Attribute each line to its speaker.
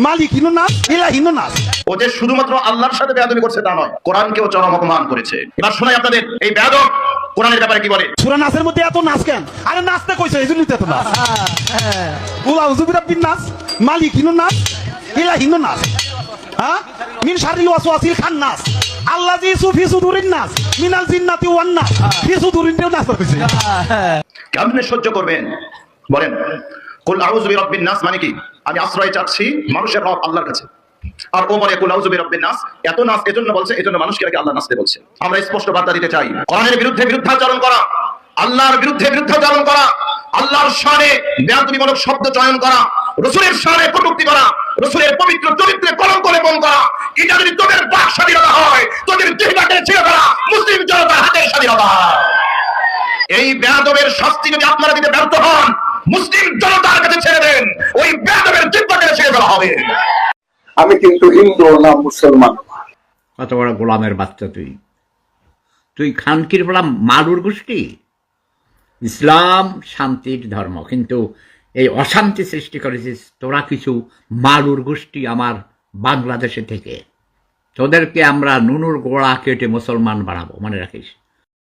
Speaker 1: মালিক Hino নাস, ইলাহিনো নাস।
Speaker 2: ও যে শুধুমাত্র আল্লাহর সাথে বেয়াদবি করছে তা নয়, কোরআনকেও চরম অপমান করেছে। এবার শোনাই আপনাদের এই বেয়াদব কোরআনের ব্যাপারে কি বলে।
Speaker 1: সূরা নাসের মধ্যে এত নাচ কেন? আরে নাচতে কইছে এজন্যই তো এত নাচ। কুল আউযু বিরাব্বিন নাস, মালিক হিনো নাস, ইলাহিনো নাস। হ্যাঁ, মিন শাররিল ওয়াসওয়াসিল খান্নাস, আল্লাযী ফি সুদুরিন নাস, মিনাল জিন্নাতি ওয়ান নাস। ফি সুদুরিন নাস কইছে।
Speaker 2: কেমনে সহ্য করবেন বলেন? কুল আউযু বিরাব্বিন নাস মানে কি? আমি আশ্রয় চাচ্ছি মানুষের রব আল্লাহর কাছে। আর ও বলে কুল আউযু বিরাব্বিন নাস, এত নাস এজন্য বলছে, এজন্য মানুষকে নাকি আল্লাহ নাচতে বলছে। আমরা স্পষ্ট বার্তা দিতে চাই, কোরআনের বিরুদ্ধে মিথ্যাচারণ করা, আল্লাহর বিরুদ্ধে মিথ্যাচারণ করা, আল্লাহর শানে বেয়াদবিমূলক শব্দ চয়ন করা, রাসূলের শানে কটূক্তি করা, রাসূলের পবিত্র চরিত্রে কলঙ্ক লেপন করা, এটা যদি তোদের বাক স্বাধীনতা হয়, তোদের জিহ্বাকে ছেড়ে ফেলা মুসলিম জনতার হাতের স্বাধীনতা। এই বেয়াদবের শাস্তি যদি আপনারা দিতে ব্যর্থ হন, মুসলিম জনতার কাছে ছেড়ে দেন, ওই বেয়াদবের জিহ্বাকে ছেড়ে ফেলা হবে।
Speaker 3: আমি কিন্তু হিন্দু না মুসলমান।
Speaker 4: কত বড় গোলামের বাচ্চা তুই! তুই খানকির বলা মারুর গোষ্ঠী। ইসলাম শান্তির ধর্ম, কিন্তু এই অশান্তি সৃষ্টি করেছিস তোরা কিছু মারুর গোষ্ঠী আমার বাংলাদেশে থেকে। তোদেরকে আমরা নুনুর গোড়া কেটে মুসলমান বানাবো, মনে রাখিস।